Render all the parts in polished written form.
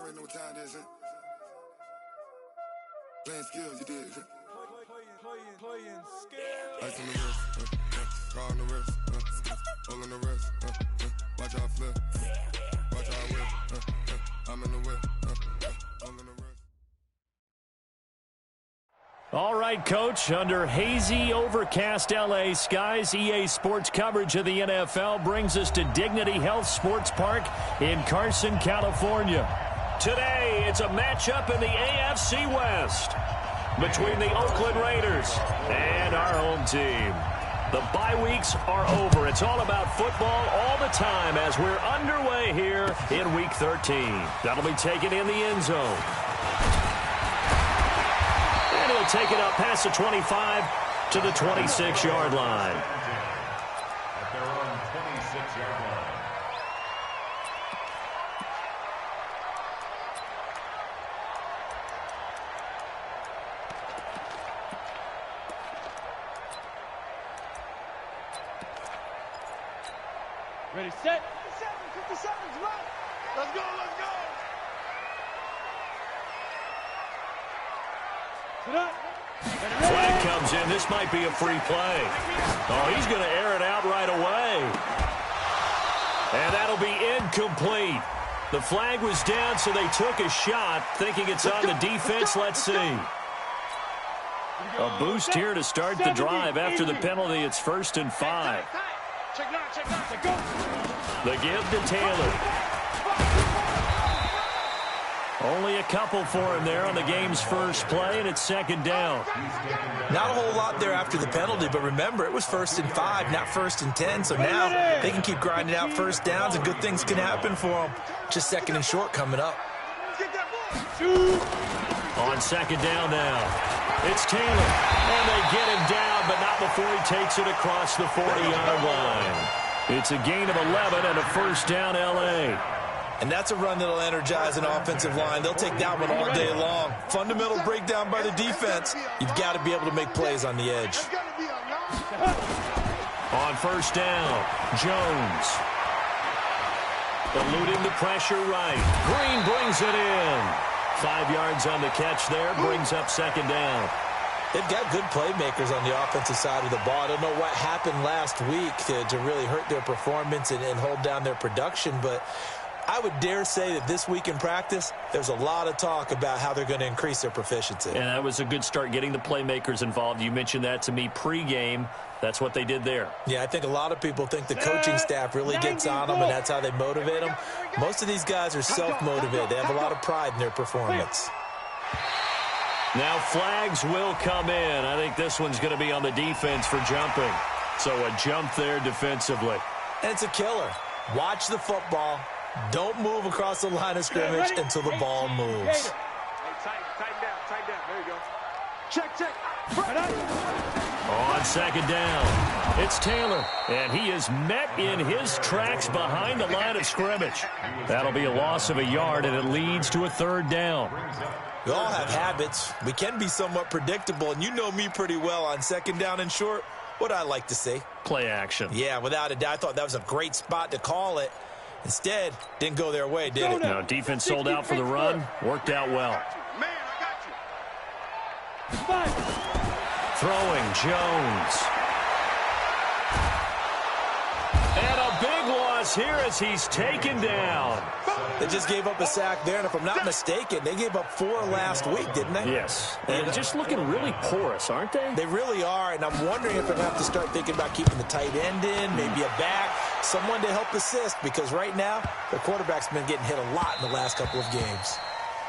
already know what time it is, huh? Playing skills, you did. Playing skills. Ice on the wrist, car on the wrist, all on the wrist, watch how I flip, watch how I whip, I'm in the whip, all on the wrist. All right, Coach, under hazy, overcast L.A. skies, EA Sports coverage of the NFL brings us to Dignity Health Sports Park in Carson, California. Today, it's a matchup in the AFC West between the Oakland Raiders and our home team. The bye weeks are over. It's all about football all the time as we're underway here in Week 13. That'll be taken in the end zone. And he'll take it up past the 25 to the 26-yard line. At their own 26-yard line. Ready, set. 50 seconds, run. Let's go, let's go. Flag comes in. This might be a free play. Oh, he's going to air it out right away. And that'll be incomplete. The flag was down, so they took a shot, thinking it's on the defense. Let's see. A boost here to start the drive. After the penalty, it's 1st and 5. The give to Taylor. Only a couple for him there on the game's first play, and it's 2nd down. Not a whole lot there after the penalty, but remember, it was 1st and 5, not 1st and 10, so now they can keep grinding out first downs, and good things can happen for them. Just 2nd and short coming up. On 2nd down now, it's Taylor, and they get him down, but not before he takes it across the 40-yard line. It's a gain of 11 and a 1st down, L.A. And that's a run that'll energize an offensive line. They'll take that one all day long. Fundamental breakdown by the defense. You've got to be able to make plays on the edge. On 1st down, Jones. Eluding the pressure right. Green brings it in. 5 yards on the catch there. Brings up 2nd down. They've got good playmakers on the offensive side of the ball. I don't know what happened last week to really hurt their performance and hold down their production, but I would dare say that this week in practice, there's a lot of talk about how they're going to increase their proficiency. And that was a good start, getting the playmakers involved. You mentioned that to me pregame. That's what they did there. Yeah, I think a lot of people think the coaching staff really gets on them, and that's how they motivate them. Most of these guys are self-motivated. They have a lot of pride in their performance. Now flags will come in. I think this one's going to be on the defense for jumping. So a jump there defensively. And it's a killer. Watch the football. Don't move across the line of scrimmage until the ball moves. Tighten down. There you go. Check. On 2nd down, it's Taylor, and he is met in his tracks behind the line of scrimmage. That'll be a loss of a yard, and it leads to a 3rd down. We all have habits. We can be somewhat predictable, and you know me pretty well on 2nd down and short. What I like to see? Play action. Yeah, without a doubt. I thought that was a great spot to call it. Instead, didn't go their way, did it? No, defense sold out for the run. Worked out well. Man, I got you. Throwing, Jones. And a big loss here as he's taken down. They just gave up a sack there, and if I'm not mistaken, they gave up 4 last week, didn't they? Yes. And just looking really porous, aren't they? They really are, and I'm wondering if they're going to have to start thinking about keeping the tight end in, maybe a back, someone to help assist, because right now, their quarterback's been getting hit a lot in the last couple of games.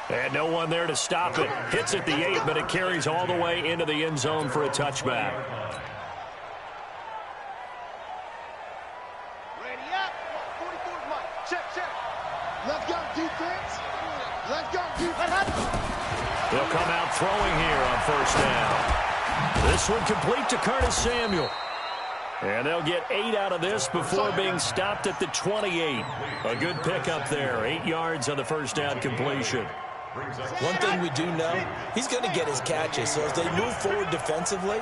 And no one there to stop it. Hits at the 8, but it carries all the way into the end zone for a touchback. Ready up. 44's Mike. Check. Let's go, defense. Let's go, defense. They'll come out throwing here on 1st down. This one complete to Curtis Samuel. And they'll get 8 out of this before being stopped at the 28. A good pickup there. 8 yards on the 1st down completion. One thing we do know, he's going to get his catches. So as they move forward defensively,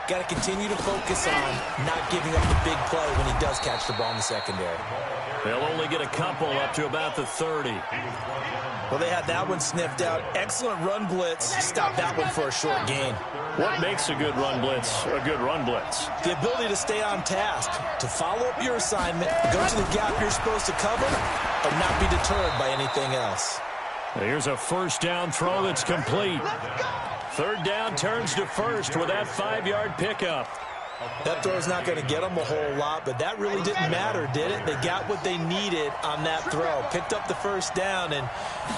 got to continue to focus on not giving up the big play when he does catch the ball in the secondary. They'll only get a couple up to about the 30. Well, they had that one sniffed out. Excellent run blitz. Stop that one for a short gain. What makes a good run blitz a good run blitz? The ability to stay on task, to follow up your assignment, go to the gap you're supposed to cover, and not be deterred by anything else. Here's a first down throw that's complete. Third down turns to first with that 5-yard pickup. That throw's not going to get them a whole lot, but that really didn't matter, did it? They got what they needed on that throw. Picked up the first down, and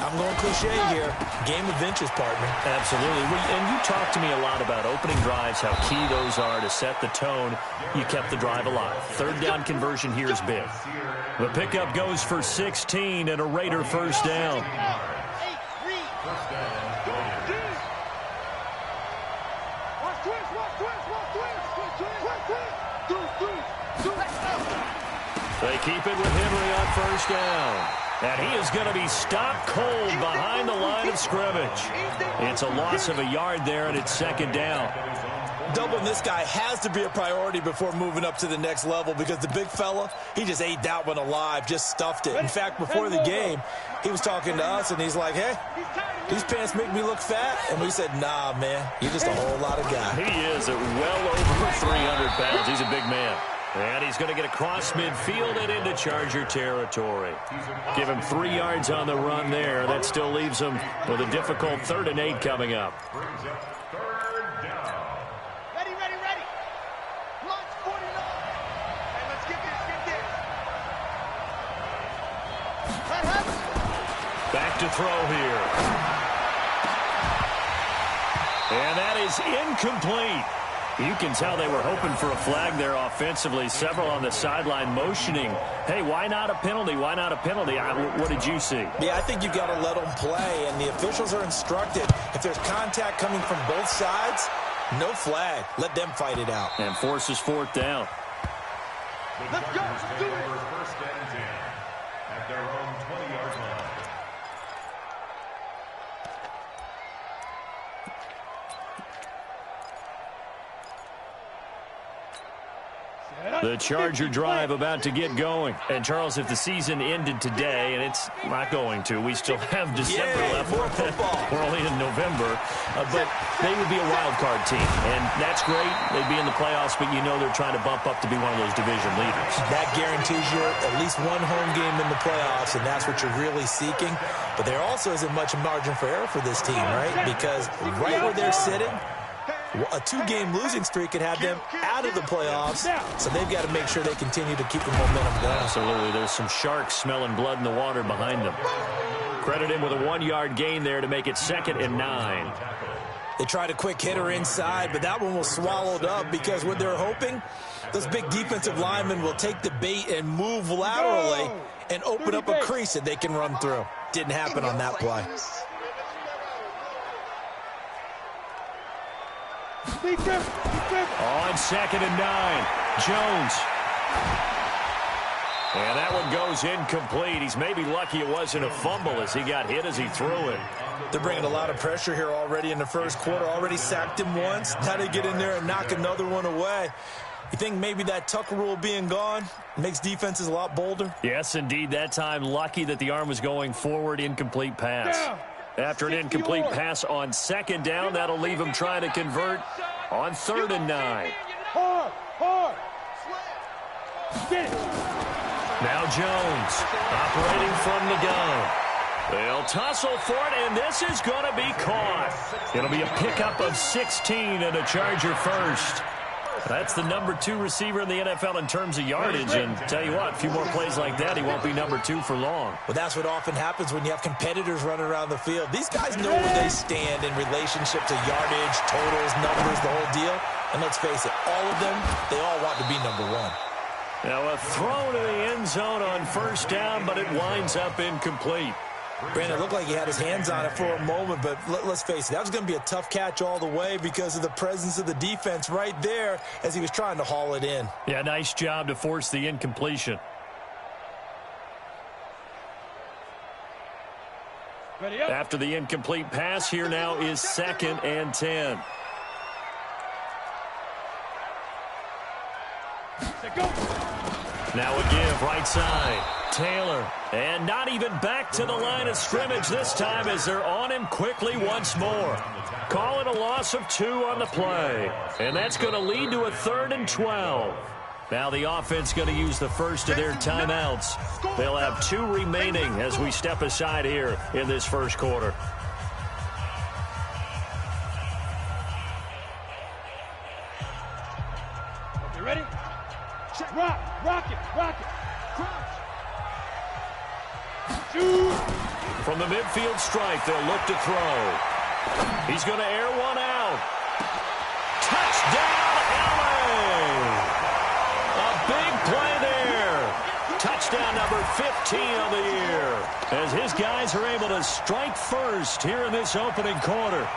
I'm going cliche here. Game of inches, partner. Absolutely. And you talked to me a lot about opening drives, how key those are to set the tone. You kept the drive alive. Third down conversion here is big. The pickup goes for 16 and a Raider first down. They keep it with Henry on first down. And he is going to be stopped cold behind the line of scrimmage. It's a loss of a yard there, and it's second down. Doubling this guy has to be a priority before moving up to the next level because the big fella, he just ate that one alive, just stuffed it. In fact, before the game, he was talking to us, and he's like, hey, these pants make me look fat. And we said, nah, man, you're just a whole lot of guy. He is at well over 300 pounds. He's a big man. And he's going to get across midfield and into Charger territory. Give him 3 yards on the run there. That still leaves him with a difficult 3rd and 8 coming up. Ready. Launch 49. Hey, let's get this. That happens. Back to throw here. And that is incomplete. You can tell they were hoping for a flag there offensively. Several on the sideline motioning, hey, why not a penalty? Why not a penalty? What did you see? Yeah, I think you've got to let them play, and the officials are instructed. If there's contact coming from both sides, no flag. Let them fight it out. And forces 4th down. Let's go. Let's do it. First and 10 at their own 20-yard line. The Charger drive about to get going. And, Charles, if the season ended today, and it's not going to, we still have December left. More football. We're only in November. But they would be a wild card team. And that's great. They'd be in the playoffs, but you know they're trying to bump up to be one of those division leaders. That guarantees you at least one home game in the playoffs, and that's what you're really seeking. But there also isn't much margin for error for this team, right? Because right where they're sitting, a 2-game losing streak could have them out of the playoffs, so they've got to make sure they continue to keep the momentum going. Absolutely. There's some sharks smelling blood in the water behind them. Credit him with a 1-yard gain there to make it 2nd and 9. They tried a quick hitter inside, but that one was swallowed up because what they're hoping, those big defensive linemen will take the bait and move laterally and open up a crease that they can run through. Didn't happen on that play. On 2nd and 9, Jones. And that one goes incomplete. He's maybe lucky it wasn't a fumble as he got hit as he threw it. They're bringing a lot of pressure here already in the first quarter. Already sacked him once. Now they get in there and knock another one away. You think maybe that Tucker rule being gone makes defenses a lot bolder? Yes, indeed. That time, lucky that the arm was going forward. Incomplete pass. After an incomplete pass on 2nd down, that'll leave him trying to convert on 3rd and 9. Now Jones operating from the gun. They'll tussle for it, and this is going to be caught. It'll be a pickup of 16 and a Charger first. That's the number 2 receiver in the NFL in terms of yardage, and tell you what, a few more plays like that, he won't be number 2 for long. Well, that's what often happens when you have competitors running around the field. These guys know where they stand in relationship to yardage, totals, numbers, the whole deal. And let's face it, all of them, they all want to be number 1. Now a throw to the end zone on 1st down, but it winds up incomplete. Brandon, it looked like he had his hands on it for a moment, but let's face it, that was going to be a tough catch all the way because of the presence of the defense right there as he was trying to haul it in. Yeah, nice job to force the incompletion. After the incomplete pass, here now is 2nd and 10. Now a give right side. Taylor. And not even back to the line of scrimmage this time as they're on him quickly once more. Call it a loss of 2 on the play. And that's going to lead to a 3rd and 12. Now the offense going to use the first of their timeouts. They'll have 2 remaining as we step aside here in this first quarter. You ready? Check. Rock it. Crouch. Shoot. From the midfield stripe, they'll look to throw. He's going to air one out. Touchdown, LA! A big play there. Touchdown number 15 on the year as his guys are able to strike first here in this opening quarter.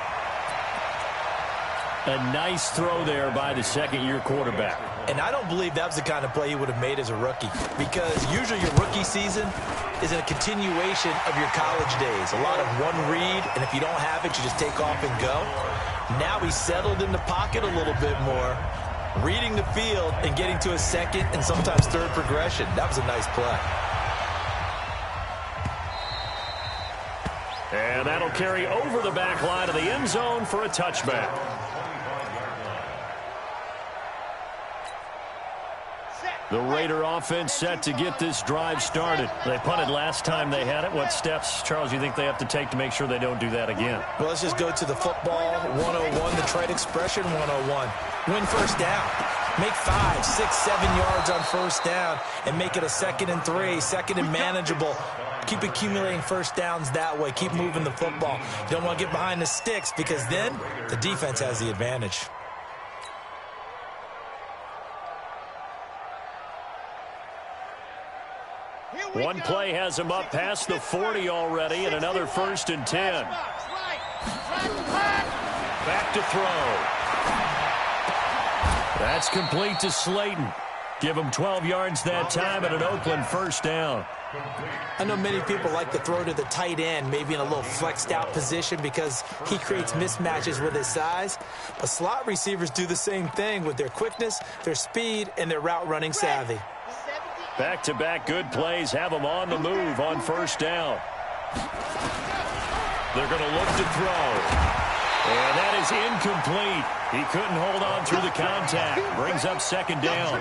A nice throw there by the second-year quarterback. And I don't believe that was the kind of play he would have made as a rookie, because usually your rookie season is a continuation of your college days. A lot of one read, and if you don't have it, you just take off and go. Now he's settled in the pocket a little bit more, reading the field and getting to a second and sometimes third progression. That was a nice play. And that'll carry over the back line of the end zone for a touchback. The Raider offense set to get this drive started. They punted last time they had it. What steps, Charles, you think they have to take to make sure they don't do that again? Well, let's just go to the football 101, the trite expression 101. Win first down. Make 5, 6, 7 yards on first down and make it a 2nd and 3, 2nd and manageable. Keep accumulating first downs that way. Keep moving the football. You don't want to get behind the sticks because then the defense has the advantage. One play has him up past the 40 already, and another 1st and 10. Back to throw. That's complete to Slayton. Give him 12 yards that time and an Oakland first down. I know many people like to throw to the tight end, maybe in a little flexed out position because he creates mismatches with his size. But slot receivers do the same thing with their quickness, their speed, and their route running savvy. Back-to-back good plays have them on the move on first down. They're going to look to throw. And that is incomplete. He couldn't hold on through the contact. Brings up 2nd down.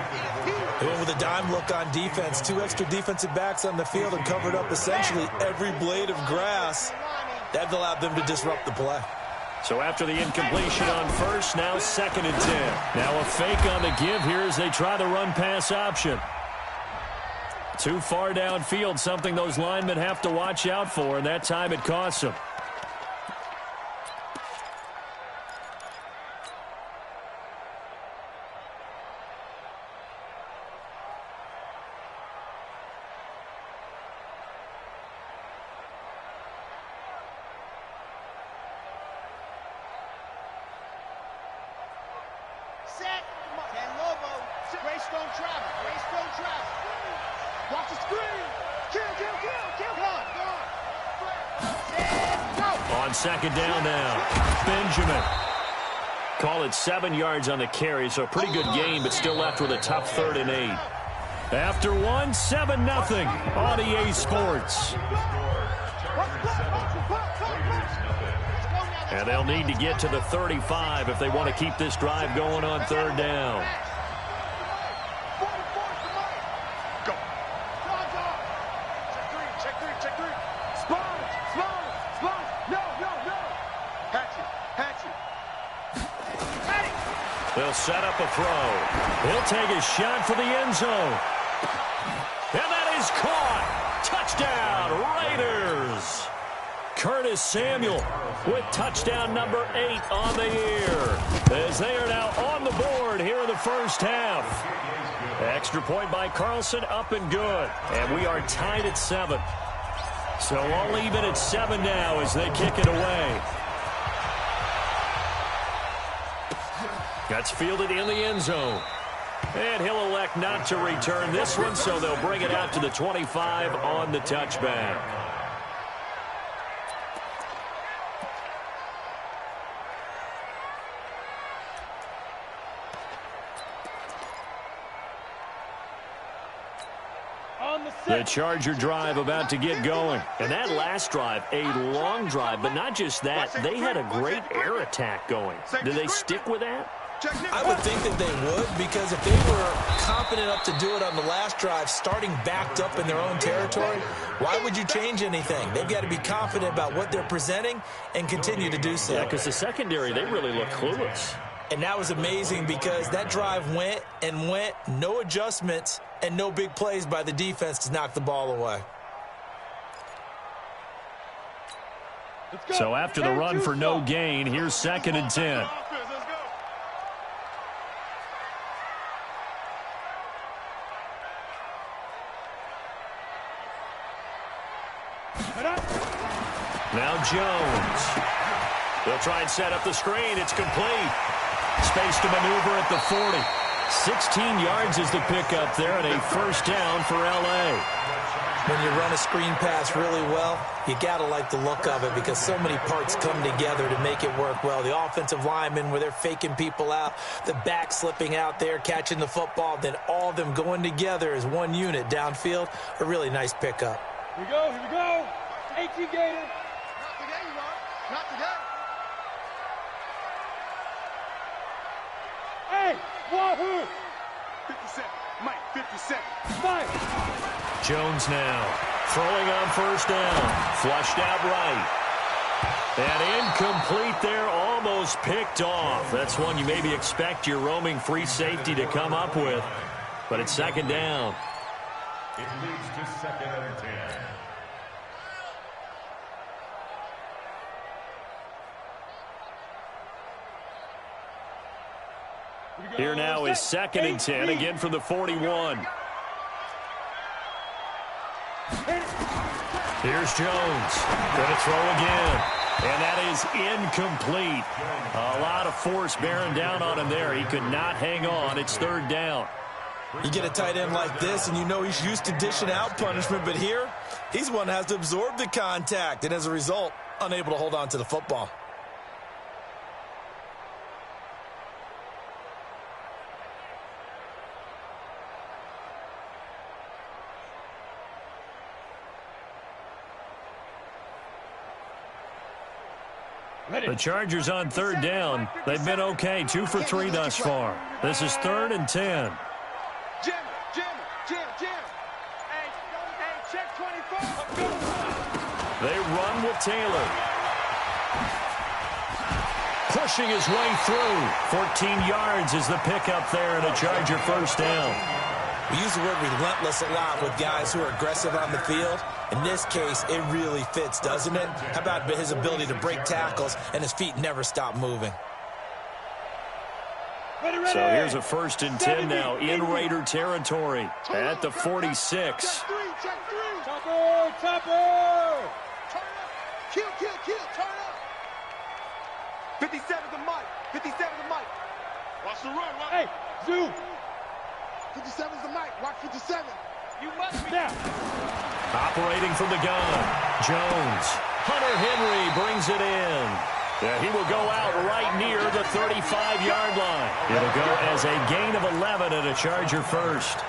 They went with a dime look on defense. 2 extra defensive backs on the field and covered up essentially every blade of grass. That allowed them to disrupt the play. So after the incompletion on first, now 2nd and 10. Now a fake on the give here as they try the run-pass option. Too far downfield, something those linemen have to watch out for, and that time it costs them. Set. Ten Lobo. Race don't travel. Race don't travel. Watch the screen. Kill. Come on. Go. On 2nd down now, Benjamin. Call it 7 yards on the carry, so a pretty good game, but still left with a tough 3rd and 8. After one, 7-0 on EA Sports. And they'll need to get to the 35 if they want to keep this drive going on 3rd down. Check three. Sponge. No. Patch it. They'll set up a throw. He'll take a shot for the end zone. And that is caught. Touchdown, Raiders. Curtis Samuel with touchdown number 8 on the year, as they are now on the board here in the first half. Extra point by Carlson, up and good. And we are tied at 7. So all even at 7 now as they kick it away. That's fielded in the end zone. And he'll elect not to return this one, so they'll bring it out to the 25 on the touchback. On The Charger drive about to get going. And that last drive, a long drive, but not just that. They had a great air attack going. Do they stick with that? I would think that they would, because if they were confident enough to do it on the last drive, starting backed up in their own territory, why would you change anything? They've got to be confident about what they're presenting and continue to do so. Yeah, because the secondary, they really look clueless. And that was amazing because that drive went and went, no adjustments, and no big plays by the defense to knock the ball away. So after the run for no gain, here's 2nd and 10. Now Jones. They'll try and set up the screen. It's complete. Space to maneuver at the 40. 16 yards is the pickup there, and a first down for L.A. When you run a screen pass really well, you got to like the look of it because so many parts come together to make it work well. The offensive linemen, where they're faking people out, the back slipping out there, catching the football, then all of them going together as one unit downfield. A really nice pickup. Here we go, here we go. 18 Gator. Not today, you are. Not today. Hey, Wahoo! 57. Mike, 57. Mike. Jones now throwing on first down. Flushed out right. And incomplete there, almost picked off. That's one you maybe expect your roaming free safety to come up with. But it's 2nd down. It leads to 2nd and 10. Here now is 2nd and 10, again from the 41. Here's Jones. Going to throw again. And that is incomplete. A lot of force bearing down on him there. He could not hang on. It's 3rd down. You get a tight end like this, and you know he's used to dishing out punishment, but here, he's the one that has to absorb the contact, and as a result, unable to hold on to the football. The Chargers on 3rd down. They've been okay, 2 for 3 thus far. This is 3rd and 10. Jim. Hey, check 24. They run with Taylor. Pushing his way through. 14 yards is the pickup there and a Charger first down. We use the word relentless a lot with guys who are aggressive on the field. In this case, it really fits, doesn't it? How about his ability to break tackles and his feet never stop moving? So here's a 1st and 10 now in Raider territory at the 46. Chopper! Kill, turn up! 57 to Mike. Watch the run, Hey, Zoo! 57's the Mike, watch 57. You must be down. Operating from the gun, Jones. Hunter Henry brings it in. He will go out right near the 35-yard line. It'll go as a gain of 11 and a Charger first.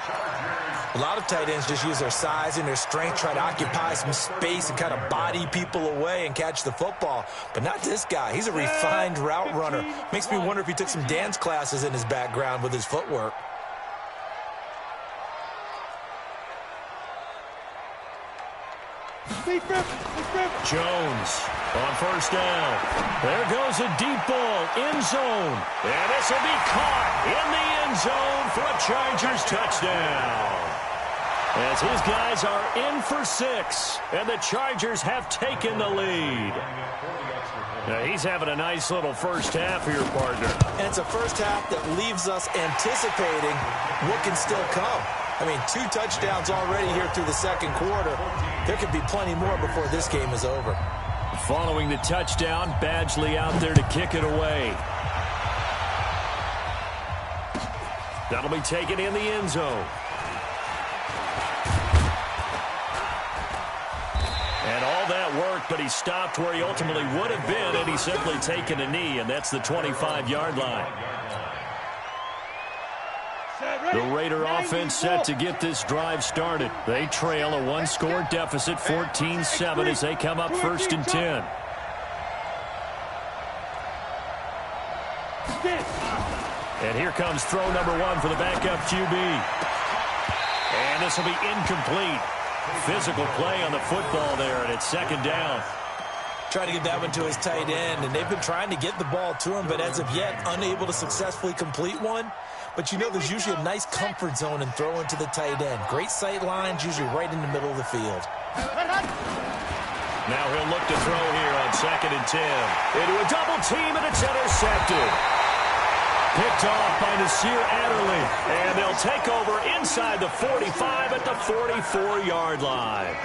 A lot of tight ends just use their size and their strength, try to occupy some space and kind of body people away and catch the football. But not this guy. He's a refined route runner. Makes me wonder if he took some dance classes in his background with his footwork. Jones on first down. There goes a deep ball, end zone. And this will be caught in the end zone for a Chargers touchdown. As his guys are in for 6, and the Chargers have taken the lead. Now he's having a nice little first half here, partner. And it's a first half that leaves us anticipating what can still come. I mean, 2 touchdowns already here through the 2nd quarter. There could be plenty more before this game is over. Following the touchdown, Badgley out there to kick it away. That'll be taken in the end zone. And all that worked, but he stopped where he ultimately would have been, and he's simply taken a knee, and that's the 25-yard line. The Raider offense set to get this drive started. They trail a one-score deficit, 14-7, as they come up 1st and 10. And here comes throw number 1 for the backup QB. And this will be incomplete. Physical play on the football there, and it's 2nd down. Trying to get that one to his tight end, and they've been trying to get the ball to him, but as of yet, unable to successfully complete one. But you know there's usually a nice comfort zone in throwing to the tight end. Great sight lines, usually right in the middle of the field. Now he'll look to throw here on 2nd and 10. Into a double team, and it's intercepted. Picked off by Nasir Adderley. And they'll take over inside the 45 at the 44-yard line.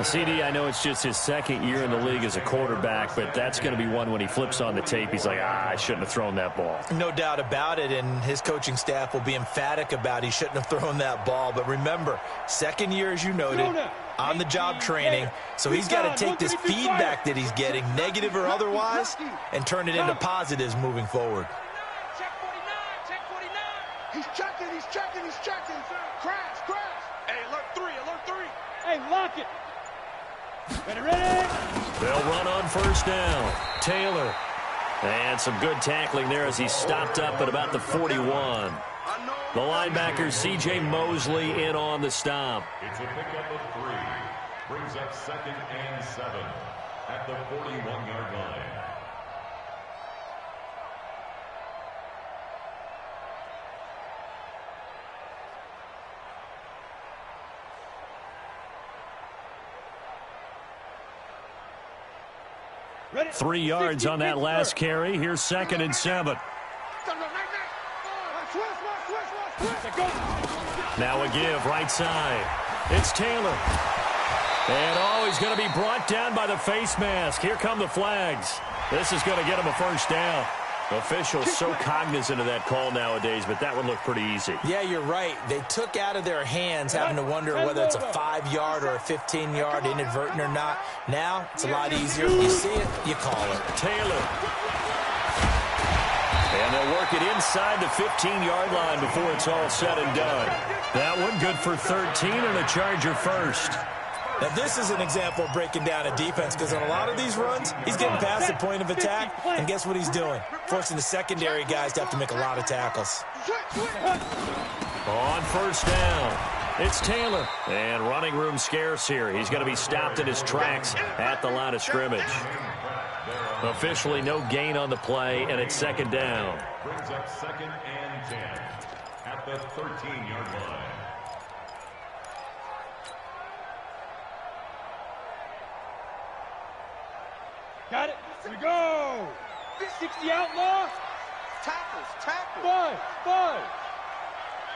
CD, I know it's just his 2nd year in the league as a quarterback, but that's going to be one when he flips on the tape. He's like, I shouldn't have thrown that ball. No doubt about it, and his coaching staff will be emphatic about he shouldn't have thrown that ball. But remember, 2nd year, as you noted, on-the-job training, so he's got to take this feedback that he's getting, negative or otherwise, and turn it into positives moving forward. Check 49, check 49. He's checking. Crash. Hey, alert 3. Hey, lock it. Ready. They'll run on 1st down. Taylor. And some good tackling there as he stopped up at about the 41. The linebacker, C.J. Mosley, in on the stop. It's a pickup of 3. Brings up 2nd and 7 at the 41-yard line. Ready. 3 yards on that last carry. Here's 2nd and 7. Now a give right side. It's Taylor. And he's going to be brought down by the face mask. Here come the flags. This is going to get him a 1st down. Officials so cognizant of that call nowadays, but that one looked pretty easy. Yeah, you're right. They took out of their hands having to wonder whether it's a 5-yard or a 15-yard inadvertent or not. Now, it's a lot easier. You see it, you call it. Taylor. And they'll work it inside the 15-yard line before it's all said and done. That one good for 13 and a Charger 1st. Now, this is an example of breaking down a defense because on a lot of these runs, he's getting past the point of attack, and guess what he's doing? Forcing the secondary guys to have to make a lot of tackles. On 1st down, it's Taylor. And running room scarce here. He's going to be stopped in his tracks at the line of scrimmage. Officially no gain on the play, and it's 2nd down. Brings up 2nd and 10 at the 13-yard line. Got it. Here we go. 60 outlaw. Tackles. 5.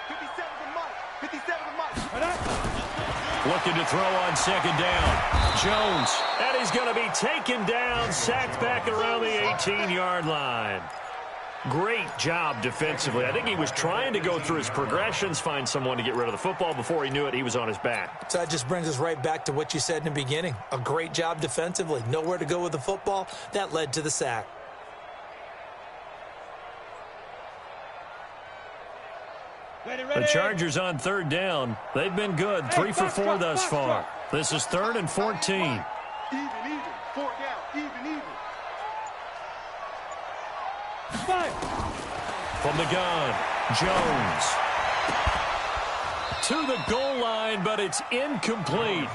57 to Mike. Looking to throw on 2nd down. Jones. And he's going to be taken down, sacked back around the 18-yard line. Great job defensively. I think he was trying to go through his progressions, find someone to get rid of the football. Before he knew it, he was on his back. So that just brings us right back to what you said in the beginning. A great job defensively. Nowhere to go with the football. That led to the sack. The Chargers on 3rd down. They've been good. 3 for 4 thus far. This is 3rd and 14. Even. 4 down. Even. 5. From the gun, Jones. To the goal line, but it's incomplete.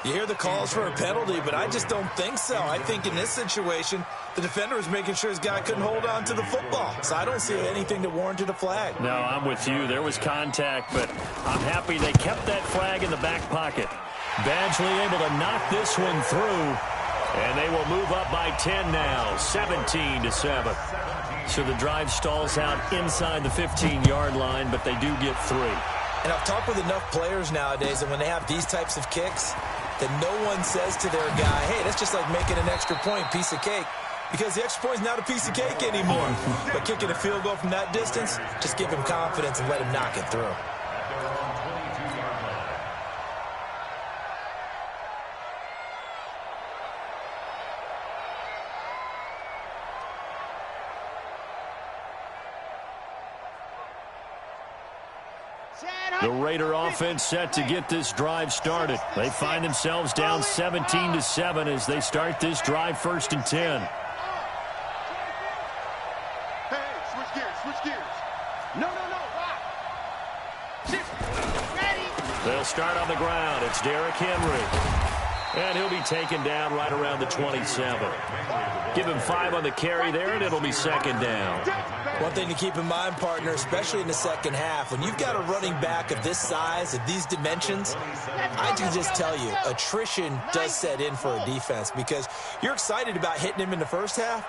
You hear the calls for a penalty, but I just don't think so. I think in this situation, the defender was making sure his guy couldn't hold on to the football. So I don't see anything that warranted a flag. No, I'm with you. There was contact, but I'm happy they kept that flag in the back pocket. Badgley able to knock this one through, and they will move up by 10 now, 17-7. So the drive stalls out inside the 15-yard line, but they do get 3. And I've talked with enough players nowadays that when they have these types of kicks, that no one says to their guy, hey, that's just like making an extra point, piece of cake. Because the extra point is not a piece of cake anymore. But kicking a field goal from that distance, just give him confidence and let him knock it through. The Raider offense set to get this drive started. They find themselves down 17-7 as they start this drive 1st and 10. Hey, switch gears. No. Ready. They'll start on the ground. It's Derrick Henry. And he'll be taken down right around the 27. Give him 5 on the carry there, and it'll be 2nd down. One thing to keep in mind, partner, especially in the second half, when you've got a running back of this size, of these dimensions, I can just tell you, attrition does set in for a defense because you're excited about hitting him in the first half.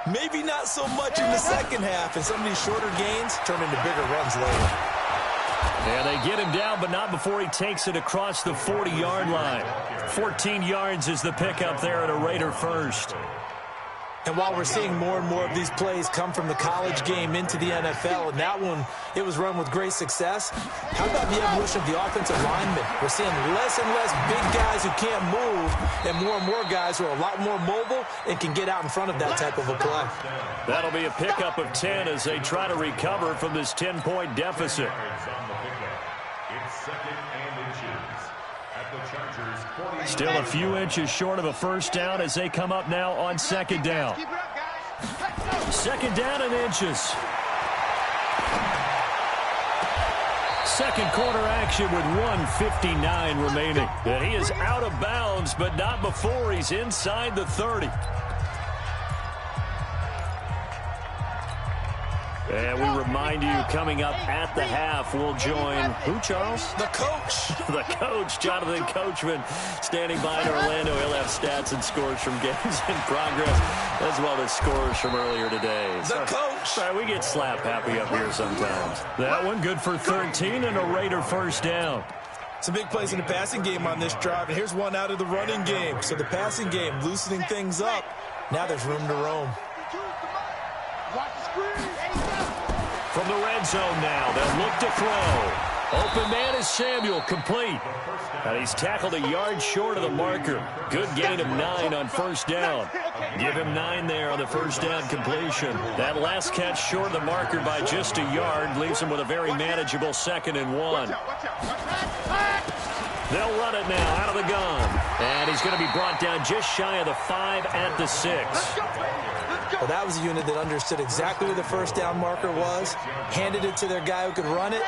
Maybe not so much in the second half, and some of these shorter gains turn into bigger runs later. And they get him down, but not before he takes it across the 40-yard line. 14 yards is the pickup there at a Raider first. And while we're seeing more and more of these plays come from the college game into the NFL, and that one, it was run with great success, how about the evolution of the offensive linemen? We're seeing less and less big guys who can't move, and more guys who are a lot more mobile and can get out in front of that type of a play. That'll be a pickup of 10 as they try to recover from this 10-point deficit. Still a few inches short of a first down as they come up now on 2nd down. 2nd down and inches. Second quarter action with 1:59 remaining. And he is out of bounds, but not before he's inside the 30. And we remind you, coming up at the half, we'll join who, Charles? The coach. The coach, Jonathan Coachman, standing by in Orlando. He'll have stats and scores from games in progress, as well as scores from earlier today. The coach. Sorry, we get slap happy up here sometimes. That one good for 13 and a Raider first down. Some big plays in the passing game on this drive, and here's one out of the running game. So the passing game loosening things up. Now there's room to roam. Watch the screen. From the red zone now, they'll look to throw. Open man is Samuel, complete. And he's tackled a yard short of the marker. Good gain of 9 on first down. Give him 9 there on the first down completion. That last catch short of the marker by just a yard leaves him with a very manageable 2nd and 1. They'll run it now out of the gun. And he's going to be brought down just shy of the 5 at the 6. Well, that was a unit that understood exactly where the first down marker was, handed it to their guy who could run it,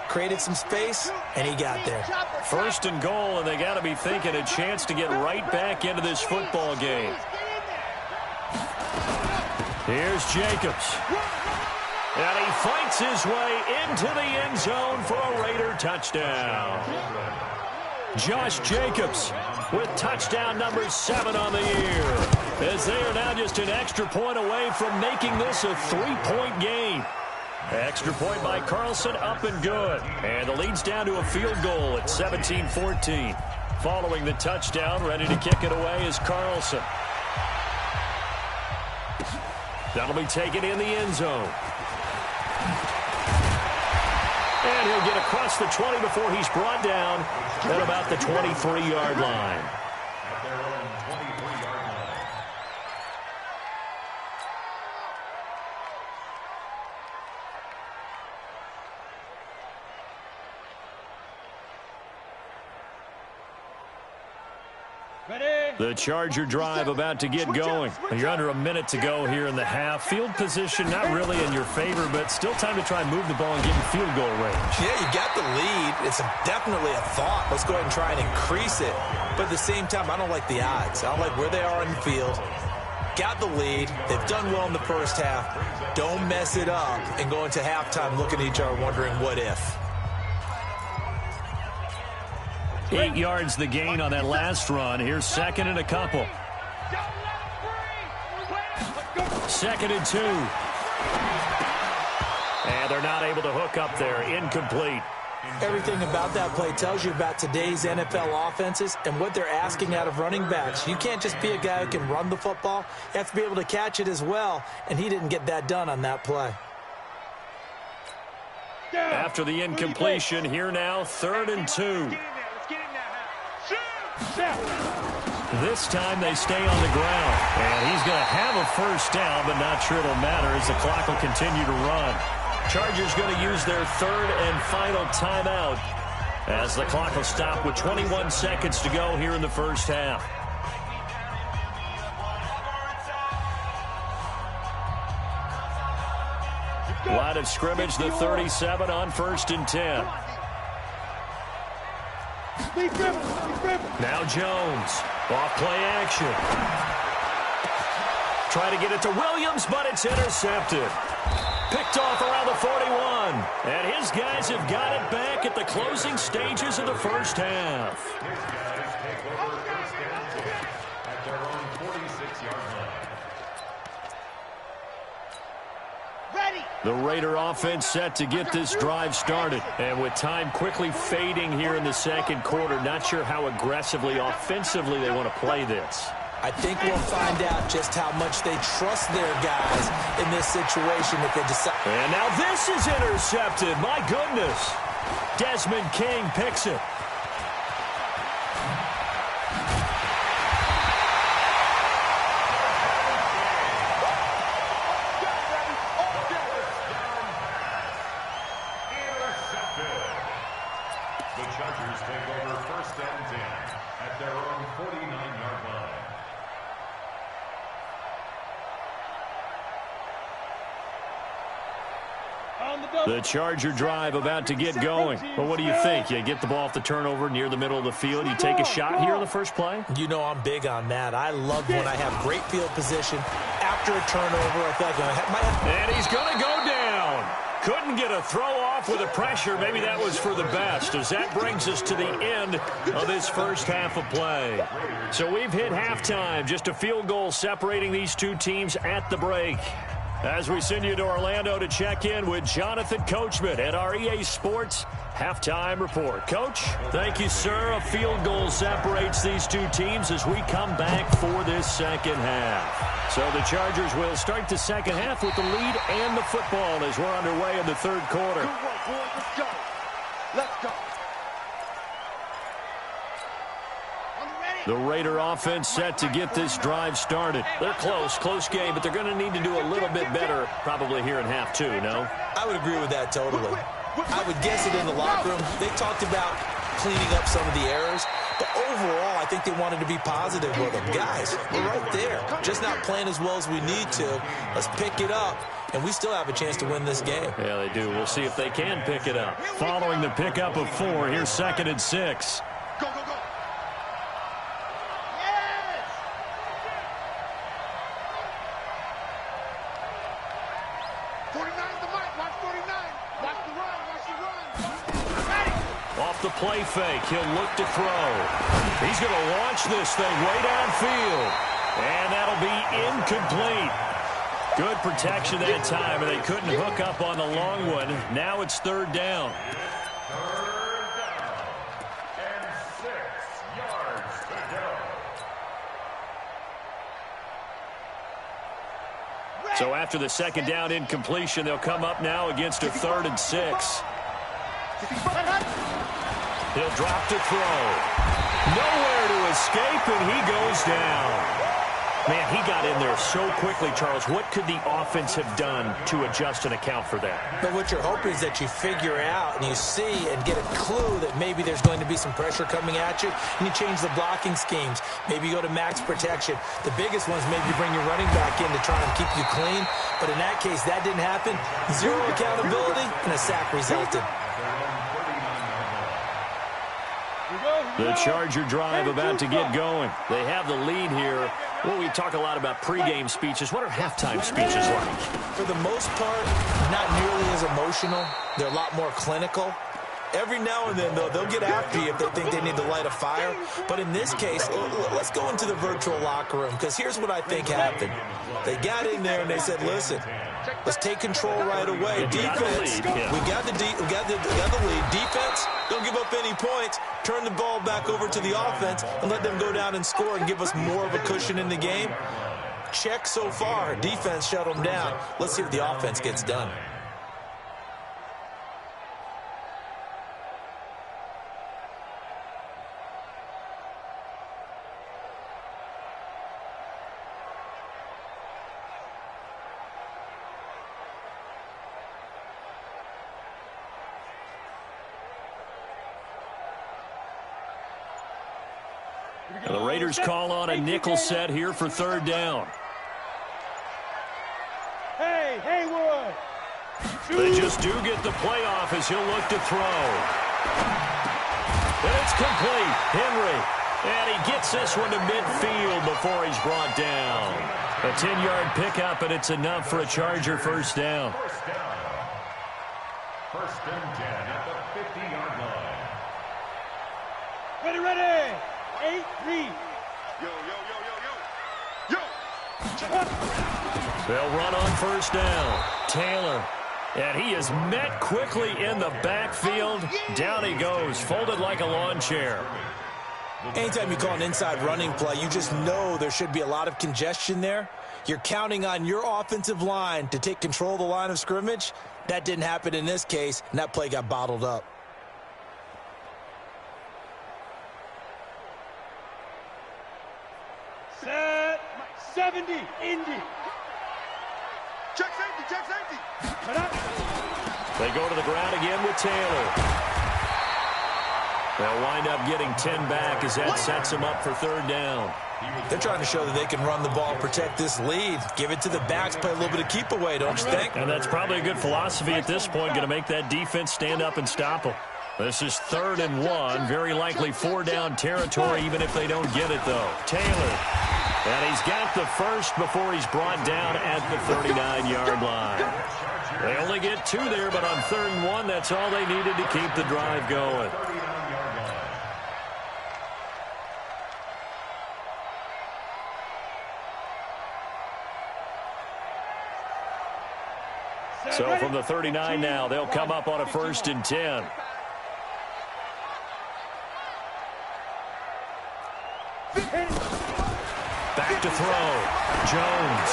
created some space, and he got there. 1st and goal, and they got to be thinking a chance to get right back into this football game. Here's Jacobs. And he fights his way into the end zone for a Raider touchdown. Josh Jacobs with touchdown number 7 on the year, as they are now just an extra point away from making this a 3-point game. Extra point by Carlson, up and good. And the lead's down to a field goal at 17-14. Following the touchdown, ready to kick it away is Carlson. That'll be taken in the end zone. And he'll get across the 20 before he's brought down at about the 23-yard line. The Charger drive about to get going. You're under a minute to go here in the half. Field position not really in your favor, but still time to try and move the ball and get in field goal range. Yeah, you got the lead. It's definitely a thought. Let's go ahead and try and increase it. But at the same time, I don't like the odds. I don't like where they are in the field. Got the lead. They've done well in the first half. Don't mess it up and go into halftime looking at each other wondering what if. 8 yards the gain on that last run. Here's 2nd and a couple. 2nd and 2. And they're not able to hook up there. Incomplete. Everything about that play tells you about today's NFL offenses and what they're asking out of running backs. You can't just be a guy who can run the football. You have to be able to catch it as well, and he didn't get that done on that play. After the incompletion, here now, 3rd and 2. This time they stay on the ground. And he's going to have a first down, but not sure it'll matter as the clock will continue to run. Chargers going to use their third and final timeout as the clock will stop with 21 seconds to go here in the first half. Line of scrimmage, the 37 on 1st and 10. Now Jones, off play action. Try to get it to Williams, but it's intercepted. Picked off around the 41. And his guys have got it back at the closing stages of the first half. His guys take over 1st and 10 at their own 46-yard line. The Raider offense set to get this drive started. And with time quickly fading here in the second quarter, not sure how aggressively, offensively they want to play this. I think we'll find out just how much they trust their guys in this situation if they decide. And now this is intercepted. My goodness. Desmond King picks it. The Chargers take over 1st and 10 at their own 49-yard line. The Charger drive about to get going. Well, what do you think? You get the ball off the turnover near the middle of the field. You take a shot here on the first play? You know I'm big on that. I love when I have great field position after a turnover. I feel like I might have... And he's going to go down. Couldn't get a throw off with the pressure. Maybe that was for the best, as that brings us to the end of this first half of play. So we've hit halftime. Just a field goal separating these two teams at the break. As we send you to Orlando to check in with Jonathan Coachman at our EA Sports Halftime Report. Coach? Thank you, sir. A field goal separates these two teams as we come back for this second half. So the Chargers will start the second half with the lead and the football as we're underway in the third quarter. Good work, boys. Let's go. Let's go. The Raider offense set to get this drive started. They're close game, but they're going to need to do a little bit better probably here in half two, no? I would agree with that totally. I would guess it in the locker room. They talked about cleaning up some of the errors, but overall, I think they wanted to be positive with them. Guys, we're right there. Just not playing as well as we need to. Let's pick it up, and we still have a chance to win this game. Yeah, they do. We'll see if they can pick it up. Following the pickup of 4, here's 2nd and 6. Go, go, go. Off the play fake, he'll look to throw. He's going to launch this thing way downfield. And that'll be incomplete. Good protection that time, and they couldn't hook up on the long one. Now it's 3rd down. 3rd down and 6 yards to go. So after the 2nd down incompletion, they'll come up now against a 3rd and 6. He'll drop to throw. Nowhere to escape, and he goes down. Man, he got in there so quickly, Charles. What could the offense have done to adjust and account for that? But what you're hoping is that you figure out and you see and get a clue that maybe there's going to be some pressure coming at you, and you change the blocking schemes. Maybe you go to max protection. The biggest ones, maybe you bring your running back in to try and keep you clean. But in that case, that didn't happen. 0 accountability, and a sack resulted. The Charger drive about to get going. They have the lead here. Well, we talk a lot about pregame speeches. What are halftime speeches like? For the most part, not nearly as emotional. They're a lot more clinical. Every now and then, though, they'll get after you if they think they need to light a fire. But in this case, let's go into the virtual locker room, because here's what I think happened. They got in there and they said, listen, let's take control right away. Defense, we got the lead. Defense, don't give up any points. Turn the ball back over to the offense and let them go down and score and give us more of a cushion in the game. Check so far. Defense shut them down. Let's see what the offense gets done. And the Raiders call on a nickel set here for third down. Hey, Haywood! They just do get the playoff as he'll look to throw. And it's complete. Henry. And he gets this one to midfield before he's brought down. A 10-yard pickup, and it's enough for a Charger first down. First and 10 at the 50-yard line. Ready! 8-3. Yo. They'll run on first down. Taylor. And he is met quickly in the backfield. Down he goes, folded like a lawn chair. Anytime you call an inside running play, you just know there should be a lot of congestion there. You're counting on your offensive line to take control of the line of scrimmage. That didn't happen in this case, and that play got bottled up. Set 70, Indy. Check safety. They go to the ground again with Taylor. They'll wind up getting 10 back as that sets them up for third down. They're trying to show that they can run the ball, protect this lead. Give it to the backs, play a little bit of keep away, don't you think? And that's probably a good philosophy at this point, going to make that defense stand up and stop them. This is 3rd and 1, very likely 4-down territory, even if they don't get it, though. Taylor. And he's got the first before he's brought down at the 39-yard line. They only get 2 there, but on 3rd and 1, that's all they needed to keep the drive going. So from the 39 now, they'll come up on a 1st and 10. Back to throw. Jones.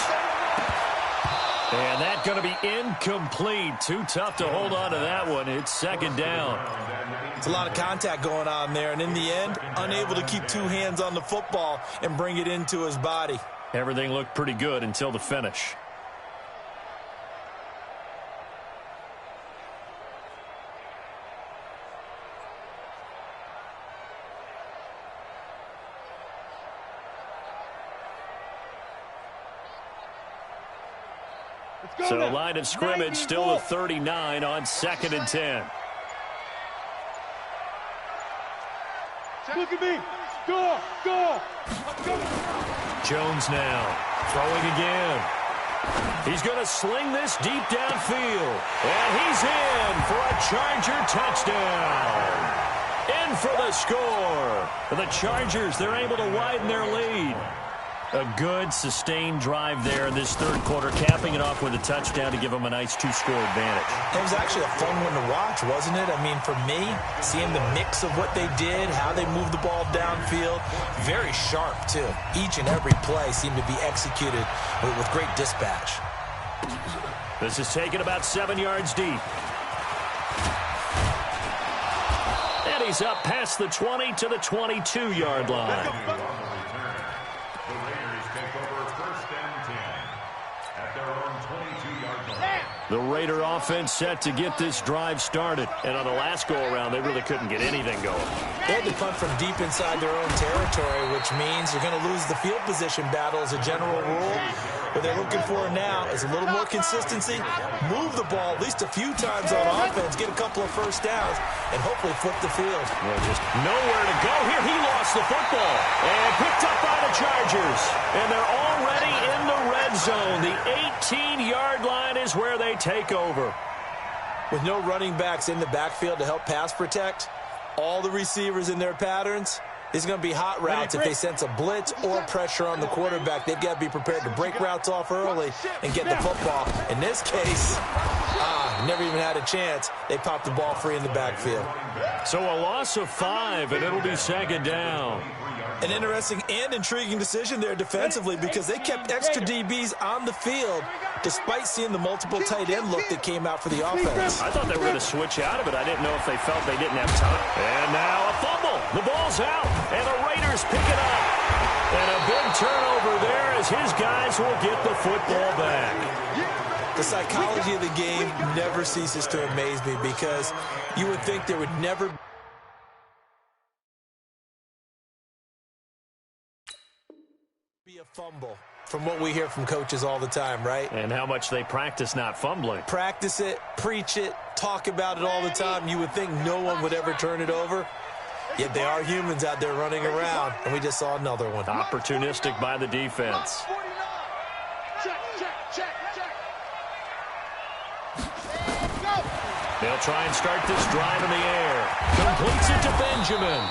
And that's going to be incomplete. Too tough to hold on to that one. It's 2nd down. It's a lot of contact going on there, and in the end, unable to keep 2 hands on the football and bring it into his body. Everything looked pretty good until the finish. So line of scrimmage still a 39 on 2nd and 10. Look at me. Go. Jones now throwing again. He's going to sling this deep downfield. And he's in for a Charger touchdown. In for the score. The Chargers, they're able to widen their lead. A good, sustained drive there in this 3rd quarter, capping it off with a touchdown to give them a nice 2-score advantage. It was actually a fun one to watch, wasn't it? I mean, for me, seeing the mix of what they did, how they moved the ball downfield, very sharp, too. Each and every play seemed to be executed with great dispatch. This is taken about 7 yards deep. And he's up past the 20 to the 22-yard line. The Raider offense set to get this drive started. And on the last go-around, they really couldn't get anything going. They had to punt from deep inside their own territory, which means you're going to lose the field position battle as a general rule. What they're looking for now is a little more consistency, move the ball at least a few times on offense, get a couple of first downs, and hopefully flip the field. Yeah, just nowhere to go here. He lost the football and picked up by the Chargers. And they're already in the red zone. The 18-yard line is where they take over. With no running backs in the backfield to help pass protect, all the receivers in their patterns, it's going to be hot routes if they sense a blitz or pressure on the quarterback. They've got to be prepared to break routes off early and get the football. In this case, never even had a chance. They popped the ball free in the backfield. So a loss of 5, and it'll be 2nd down. An interesting and intriguing decision there defensively because they kept extra DBs on the field despite seeing the multiple tight end look that came out for the offense. I thought they were going to switch out of it. I didn't know if they felt they didn't have time. And now a fumble. The ball's out, and the Raiders pick it up. And a big turnover there as his guys will get the football back. The psychology of the game never ceases to amaze me because you would think there would never fumble from what we hear from coaches all the time, right? And how much they practice not fumbling. Practice it, preach it, talk about it all the time. You would think no one would ever turn it over. Yet they are humans out there running around, and we just saw another one. Opportunistic by the defense. Check, check, check, check. They'll try and start this drive in the air. Completes it to Benjamin.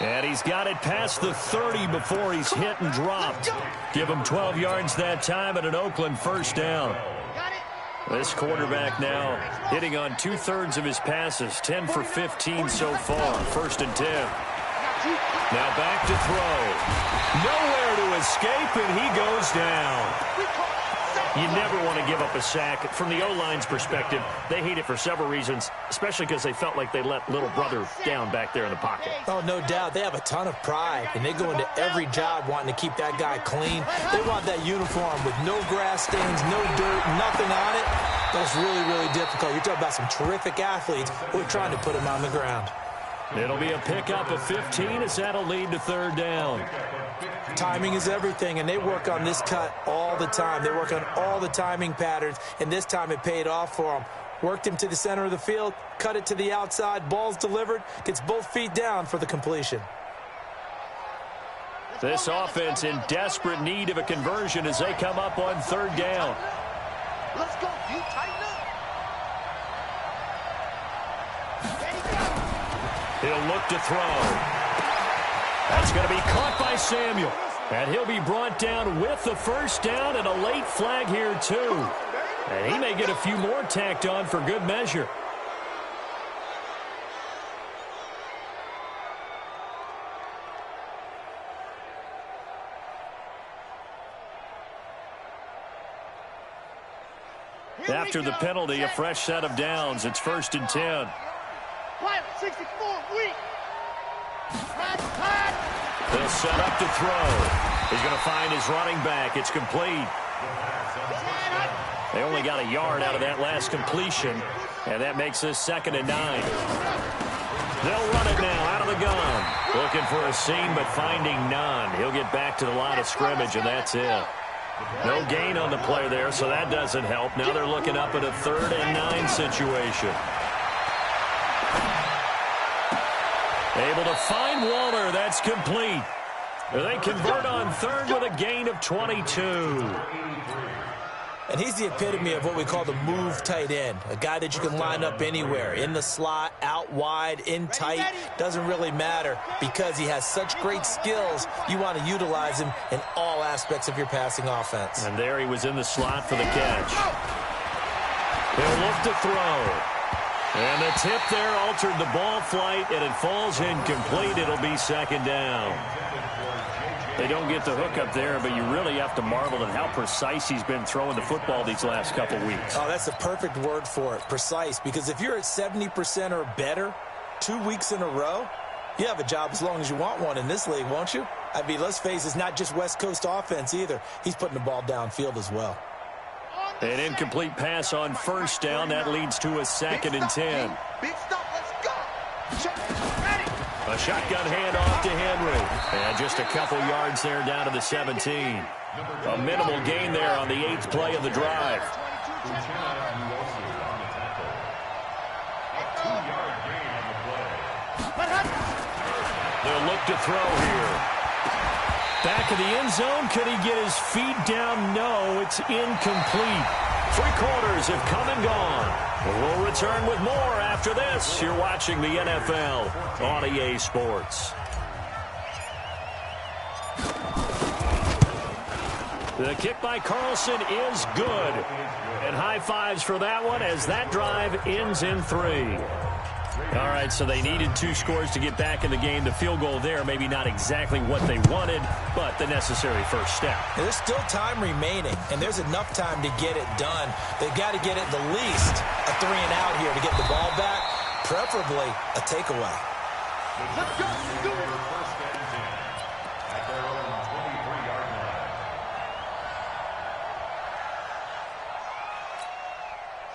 And he's got it past the 30 before he's hit and dropped. Give him 12 yards that time and an Oakland first down. This quarterback now hitting on 2/3 of his passes, 10 for 15 so far, 1st and 10. Now back to throw. Nowhere to escape, and he goes down. You never want to give up a sack. From the O-line's perspective, they hate it for several reasons, especially because they felt like they let little brother down back there in the pocket. Oh, no doubt. They have a ton of pride, and they go into every job wanting to keep that guy clean. They want that uniform with no grass stains, no dirt, nothing on it. That's really, really difficult. You're talking about some terrific athletes who are trying to put him on the ground. It'll be a pickup of 15 as that'll lead to 3rd down. Timing is everything, and they work on this cut all the time. They work on all the timing patterns, and this time it paid off for them. Worked him to the center of the field, cut it to the outside, ball's delivered, gets both feet down for the completion. This offense in desperate need of a conversion as they come up on 3rd down. Let's go, you tighten up. He'll look to throw. That's going to be caught by Samuel. And he'll be brought down with the first down and a late flag here, too. And he may get a few more tacked on for good measure. After the penalty, a fresh set of downs. It's 1st and 10. Pilot 64, weak. They'll set up to throw. He's going to find his running back. It's complete. They only got a yard out of that last completion, and that makes this 2nd and 9. They'll run it now out of the gun. Looking for a seam, but finding none. He'll get back to the line of scrimmage, and that's it. No gain on the play there, so that doesn't help. Now they're looking up at a 3rd and 9 situation. Able to find Waller. That's complete. They convert on 3rd with a gain of 22. And he's the epitome of what we call the move tight end, a guy that you can line up anywhere, in the slot, out wide, in tight, doesn't really matter because he has such great skills. You want to utilize him in all aspects of your passing offense. And there he was in the slot for the catch. He'll look to throw. And the tip there altered the ball flight, and it falls incomplete. It'll be 2nd down. They don't get the hook up there, but you really have to marvel at how precise he's been throwing the football these last couple weeks. Oh, that's the perfect word for it, precise, because if you're at 70% or better 2 weeks in a row, you have a job as long as you want one in this league, won't you? I mean, let's face it, it's not just West Coast offense either. He's putting the ball downfield as well. An incomplete pass on 1st down. That leads to a 2nd and 10. Big stop, let's go. A shotgun handoff to Henry. And just a couple yards there down to the 17. A minimal gain there on the 8th play of the drive. They'll look to throw here. Back of the end zone. Could he get his feet down? No, it's incomplete. 3 quarters have come and gone. We'll return with more after this. You're watching the NFL on EA Sports. The kick by Carlson is good. And high fives for that one as that drive ends in 3. All right, so they needed 2 scores to get back in the game. The field goal there, maybe not exactly what they wanted, but the necessary first step. There's still time remaining, and there's enough time to get it done. They've got to get it the least a 3 and out here to get the ball back, preferably a takeaway. Let's go. Do it. At their own 23-yard line.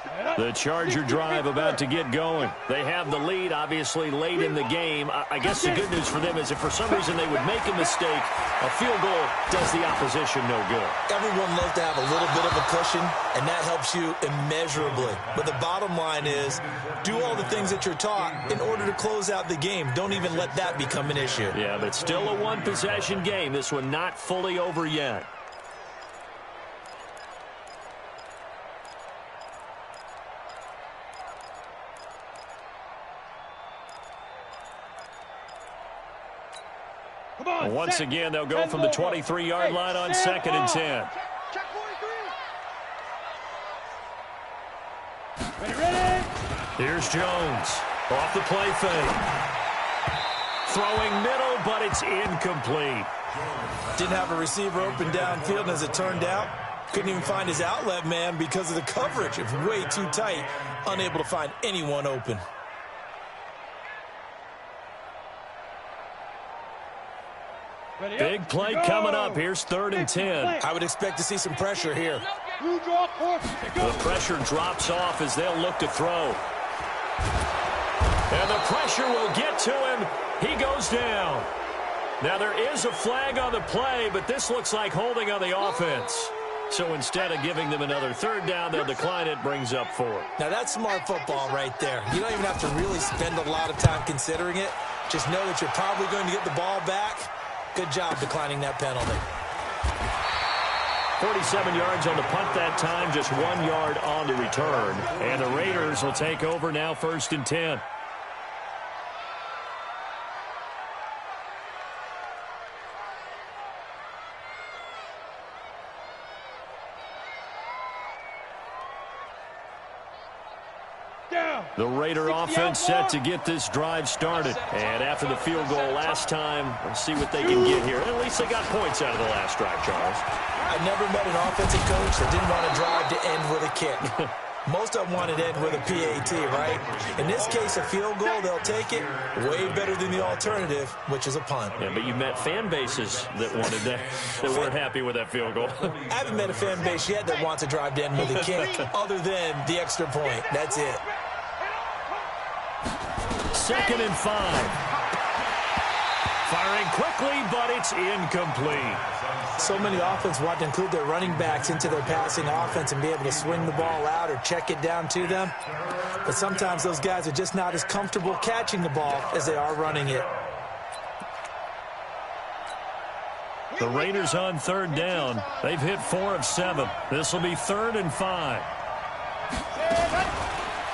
Set up. The Charger drive about to get going. They have the lead, obviously, late in the game. I guess the good news for them is if for some reason they would make a mistake, a field goal does the opposition no good. Everyone loves to have a little bit of a cushion, and that helps you immeasurably. But the bottom line is, do all the things that you're taught in order to close out the game. Don't even let that become an issue. Yeah, but still a one-possession game. This one not fully over yet. Once again, they'll go from the 23-yard line on 2nd and 10. Here's Jones. Off the play fake. Throwing middle, but it's incomplete. Didn't have a receiver open downfield, and as it turned out, couldn't even find his outlet man because of the coverage. It was way too tight, unable to find anyone open. Big play coming up. Here's 3rd and 10. I would expect to see some pressure here. The pressure drops off as they'll look to throw. And the pressure will get to him. He goes down. Now there is a flag on the play, but this looks like holding on the offense. So instead of giving them another 3rd down, they'll decline it, brings up 4. Now that's smart football right there. You don't even have to really spend a lot of time considering it. Just know that you're probably going to get the ball back. Good job declining that penalty. 47 yards on the punt that time, just 1 yard on the return. And the Raiders will take over now, 1st and 10. The Raider offense set to get this drive started. And after the field goal last time, we'll see what they can get here. At least they got points out of the last drive, Charles. I never met an offensive coach that didn't want a drive to end with a kick. Most of them wanted to end with a PAT, right? In this case, a field goal, they'll take it. Way better than the alternative, which is a punt. Yeah, but you met fan bases that wanted that, that weren't happy with that field goal. I haven't met a fan base yet that wants a drive to end with a kick, other than the extra point. That's it. 2nd and 5. Firing quickly, but it's incomplete. So many offenses want to include their running backs into their passing offense and be able to swing the ball out or check it down to them. But sometimes those guys are just not as comfortable catching the ball as they are running it. The Raiders on 3rd down. They've hit 4 of 7. This will be 3rd and 5.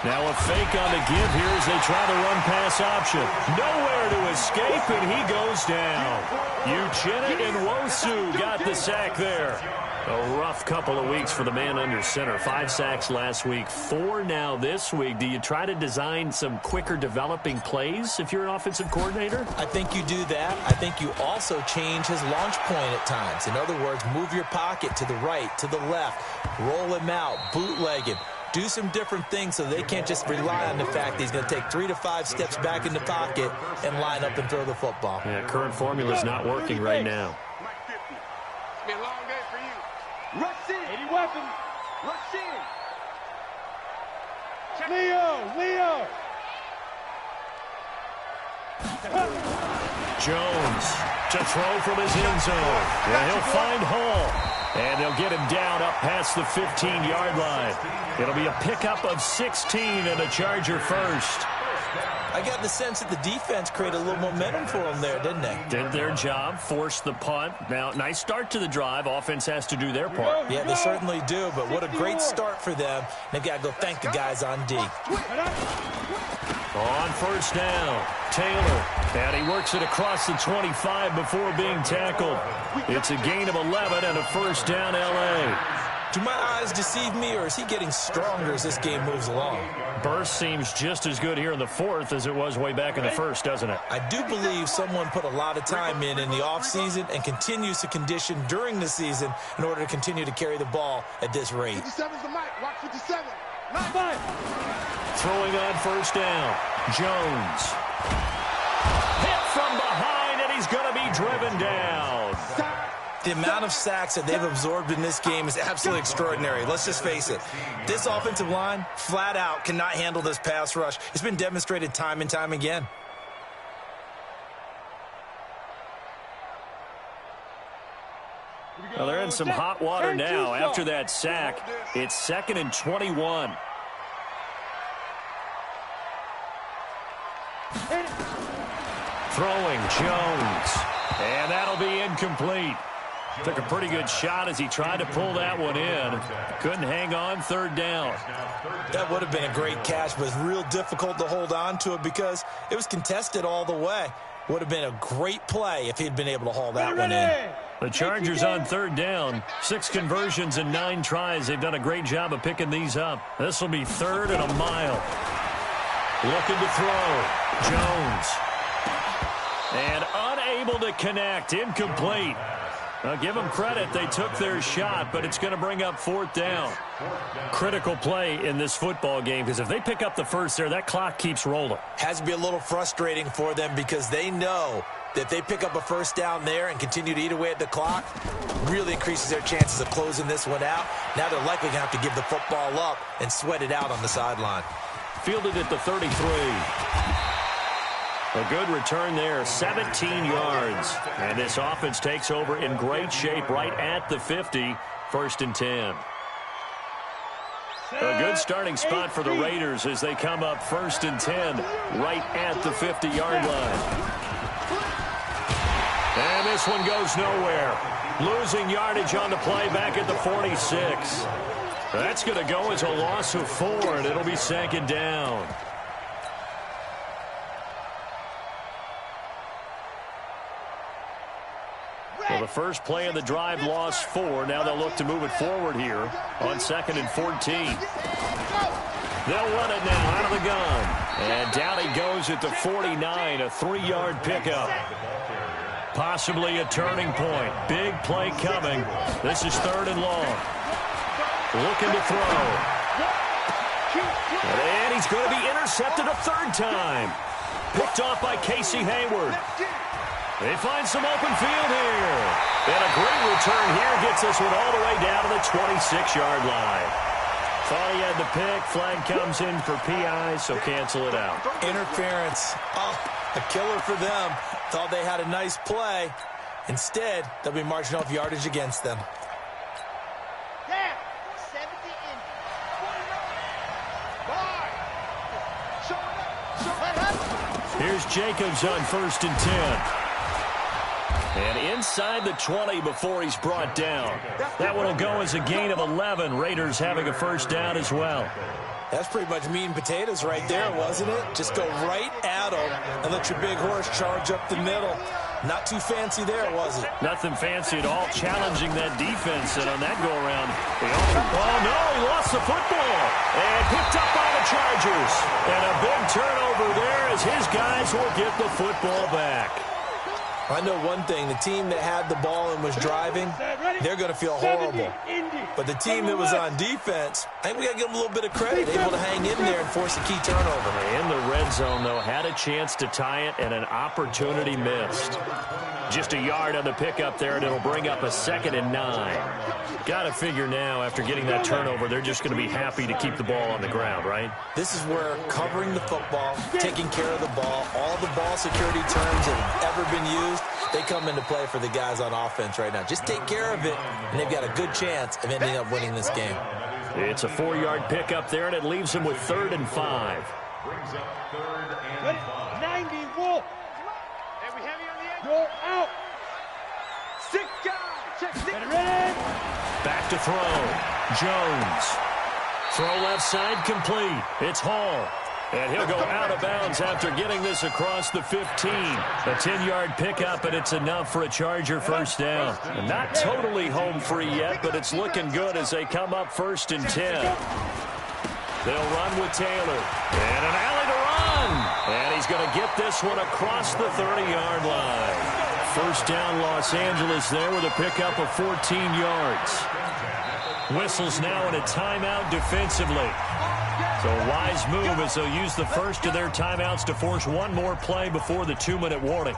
Now a fake on the give here as they try the run-pass option. Nowhere to escape, and he goes down. Uchenna and Nwosu got the sack there. A rough couple of weeks for the man under center. 5 sacks last week, 4 now this week. Do you try to design some quicker developing plays if you're an offensive coordinator? I think you do that. I think you also change his launch point at times. In other words, move your pocket to the right, to the left, roll him out, bootleg him. Do some different things so they can't just rely on the fact that he's going to take 3 to 5 steps back in the pocket and line up and throw the football. Yeah, current formula is not working right now. It's been a long day for you. Rush in. Any weapon. Rush in. Leo. Jones to throw from his end zone. Yeah, he'll find Hall. And they'll get him down up past the 15-yard line. It'll be a pickup of 16 and a Charger first. I got the sense that the defense created a little momentum for them there, didn't they? Did their job, forced the punt. Now, nice start to the drive. Offense has to do their part. Yeah, they certainly do, but what a great start for them. They've got to go thank the guys on D. On 1st down, Taylor. And he works it across the 25 before being tackled. It's a gain of 11 and a 1st down, L.A. Do my eyes deceive me, or is he getting stronger as this game moves along? Burst seems just as good here in the 4th as it was way back in the 1st, doesn't it? I do believe someone put a lot of time in the offseason and continues to condition during the season in order to continue to carry the ball at this rate. 57's the mic. Rock 57. Throwing on 1st down. Jones. Hit from behind, and he's going to be driven down. The amount of sacks that they've absorbed in this game is absolutely extraordinary. Let's just face it. This offensive line, flat out, cannot handle this pass rush. It's been demonstrated time and time again. Well, they're in some hot water now. After that sack, it's 2nd and 21. Throwing Jones. And that'll be incomplete. Took a pretty good shot as he tried to pull that one in. Couldn't hang on, 3rd down. That would have been a great catch, but it's real difficult to hold on to it because it was contested all the way. Would have been a great play if he'd been able to haul that one in. The Chargers on 3rd down. 6 conversions and 9 tries. They've done a great job of picking these up. This will be 3rd and a mile. Looking to throw. Jones. And unable to connect. Incomplete. Now, give them credit. They took their shot, but it's going to bring up 4th down. Critical play in this football game because if they pick up the first there, that clock keeps rolling. Has to be a little frustrating for them because they know that if they pick up a 1st down there and continue to eat away at the clock, really increases their chances of closing this one out. Now they're likely going to have to give the football up and sweat it out on the sideline. Fielded at the 33. A good return there, 17 yards. And this offense takes over in great shape right at the 50, 1st and 10. A good starting spot for the Raiders as they come up 1st and 10 right at the 50-yard line. And this one goes nowhere. Losing yardage on the play back at the 46. That's going to go as a loss of 4, and it'll be 2nd down. Well, the first play of the drive lost 4. Now they'll look to move it forward here on 2nd and 14. They'll run it now out of the gun. And down he goes at the 49, a 3-yard pickup. Possibly a turning point. Big play coming. This is 3rd and long. Looking to throw. And he's going to be intercepted a 3rd time. Picked off by Casey Hayward. They find some open field here. And a great return here gets this one all the way down to the 26-yard line. Thought he had the pick. Flag comes in for PI, so cancel it out. Interference. Oh, a killer for them. Thought they had a nice play. Instead, they'll be marching off yardage against them. Here's Jacobs on 1st and 10. And inside the 20 before he's brought down. That one will go as a gain of 11. Raiders having a 1st down as well. That's pretty much meat and potatoes right there, wasn't it? Just go right at him and let your big horse charge up the middle. Not too fancy there, was it? Nothing fancy at all. Challenging that defense, and on that go-around, oh, no, he lost the football. And picked up by the Chargers. And a big turnover there as his guys will get the football back. I know one thing. The team that had the ball and was driving, they're going to feel horrible. But the team that was on defense, I think we got to give them a little bit of credit. Able to hang in there and force a key turnover. In the red zone, though, had a chance to tie it and an opportunity missed. Just a yard on the pickup there, and it'll bring up a 2nd and 9. Got to figure now, after getting that turnover, they're just going to be happy to keep the ball on the ground, right? This is where covering the football, taking care of the ball, all the ball security terms that have ever been used, they come into play for the guys on offense right now. Just take care of it, and they've got a good chance of ending up winning this game. It's a 4-yard pickup there, and it leaves them with 3rd and 5. Brings up 3rd and 5. 90, Wolf. Heavy on the edge. Go out. 6 guys. Check 6. Ready. Back to throw. Jones. Throw left side complete. It's Hall. And he'll go out of bounds after getting this across the 15. A 10-yard pickup, and it's enough for a Charger 1st down. And not totally home free yet, but it's looking good as they come up 1st and 10. They'll run with Taylor. And an alley to run. And he's going to get this one across the 30-yard line. 1st down Los Angeles there with a pickup of 14 yards. Whistles now in a timeout defensively. So a wise move as they'll use the first of their timeouts to force one more play before the 2-minute warning.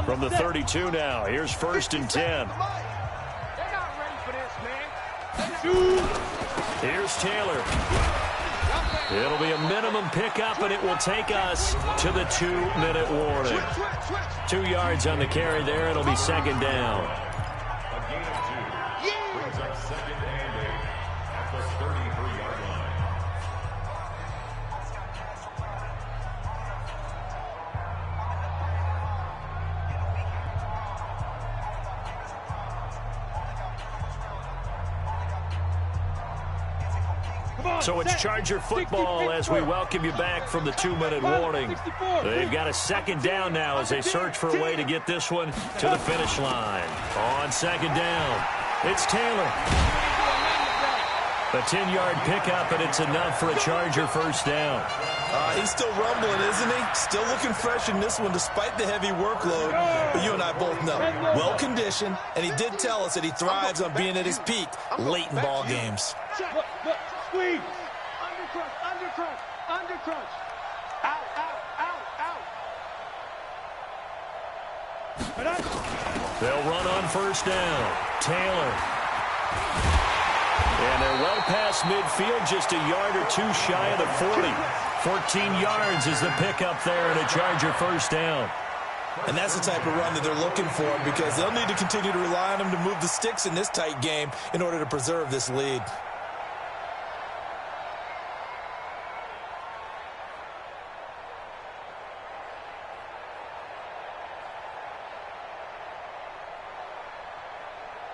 From the 32 now, here's 1st and 10. They're not ready for this, man. Here's Taylor. It'll be a minimum pickup, and it will take us to the 2-minute warning. 2 yards on the carry there. It'll be 2nd down. A gain of 2. Brings up 2nd and 8 at the 33-yard line. So it's Charger football as we welcome you back from the 2-minute warning. They've got a 2nd down now as they search for a way to get this one to the finish line. On 2nd down, it's Taylor. A 10-yard pickup, and it's enough for a Charger 1st down. He's still rumbling, isn't he? Still looking fresh in this one despite the heavy workload. But you and I both know, well-conditioned, and he did tell us that he thrives on being at his peak late in ball games. Look, squeeze. Under crunch. Out. They'll run on 1st down. Taylor. And they're well past midfield, just a yard or 2 shy of the 40. 14 yards is the pickup there, and a Charger 1st down. And that's the type of run that they're looking for, because they'll need to continue to rely on him to move the sticks in this tight game in order to preserve this lead.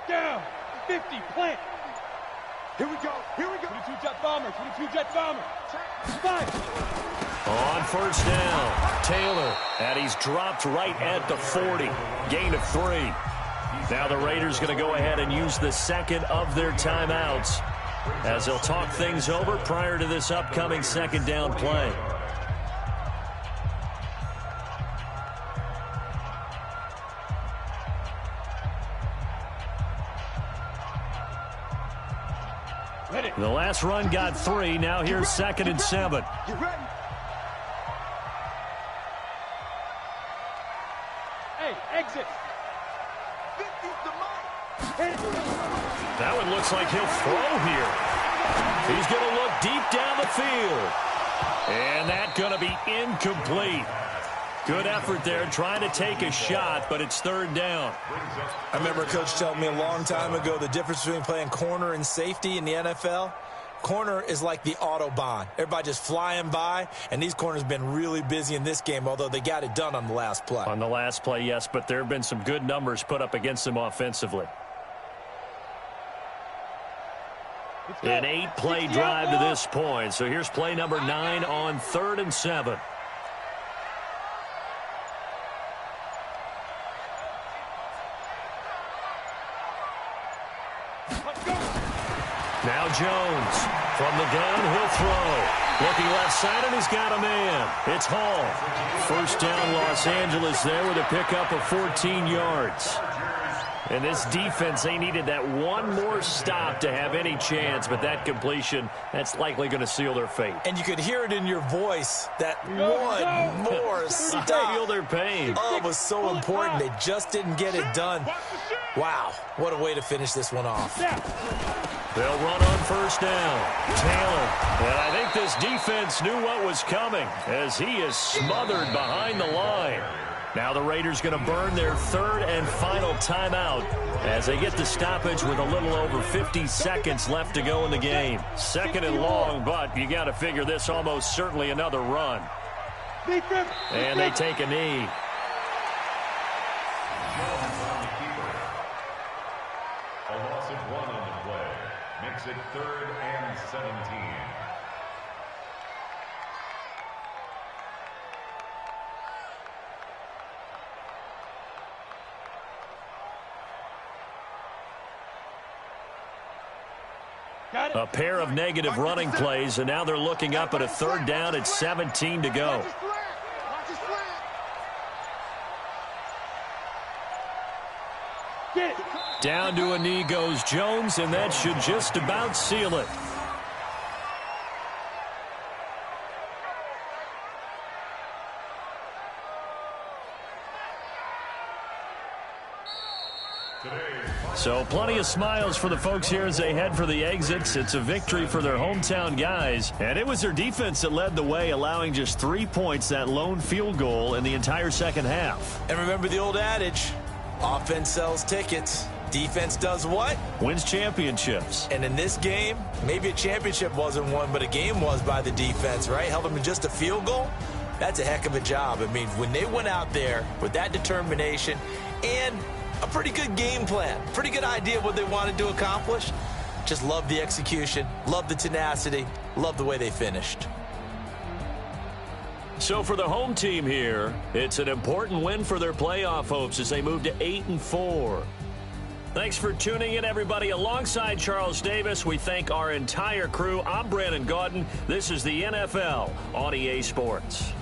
Down. 50. Plant. Here we go. 22-jet bomber. 22-jet bomber. Five. On 1st down, Taylor, and he's dropped right at the 40. Gain of 3. Now the Raiders going to go ahead and use the 2nd of their timeouts as they'll talk things over prior to this upcoming 2nd down play. The last run got 3. Now here's 2nd and 7. You ready? Hey, exit. 50's the mark. That one looks like he'll throw here. He's going to look deep down the field. And that's going to be incomplete. Good effort there, trying to take a shot, but it's 3rd down. I remember a coach telling me a long time ago the difference between playing corner and safety in the NFL. Corner is like the Autobahn. Everybody just flying by, and these corners have been really busy in this game, although they got it done on the last play. On the last play, yes, but there have been some good numbers put up against them offensively. An 8-play drive to this point, so here's play number 9 on 3rd and 7. Now Jones from the gun, he'll throw. Looking left side, and he's got a man. It's Hall. 1st down Los Angeles there with a pickup of 14 yards. And this defense, they needed that one more stop to have any chance, but that completion, that's likely going to seal their fate. And you could hear it in your voice, that one more stop. Feel their pain. Oh, it was so important. They just didn't get it done. Wow, what a way to finish this one off. They'll run on 1st down. Taylor. And I think this defense knew what was coming as he is smothered behind the line. Now the Raiders going to burn their 3rd and final timeout as they get the stoppage with a little over 50 seconds left to go in the game. 2nd and long, but you got to figure this almost certainly another run. And they take a knee. A loss of 1 on the play makes it 3rd and 17. A pair of negative running plays, and now they're looking up at a 3rd down at 17 to go. Down to a knee goes Jones, and that should just about seal it. So plenty of smiles for the folks here as they head for the exits. It's a victory for their hometown guys. And it was their defense that led the way, allowing just 3 points, that lone field goal in the entire second half. And remember the old adage, offense sells tickets. Defense does what? Wins championships. And in this game, maybe a championship wasn't won, but a game was by the defense, right? Held them to just a field goal. That's a heck of a job. I mean, when they went out there with that determination and a pretty good game plan, pretty good idea of what they wanted to accomplish, just love the execution, love the tenacity, love the way they finished. So for the home team here, it's an important win for their playoff hopes as they move to 8-4. Thanks for tuning in, everybody. Alongside Charles Davis, we thank our entire crew. I'm Brandon Gaudin. This is the NFL on EA Sports.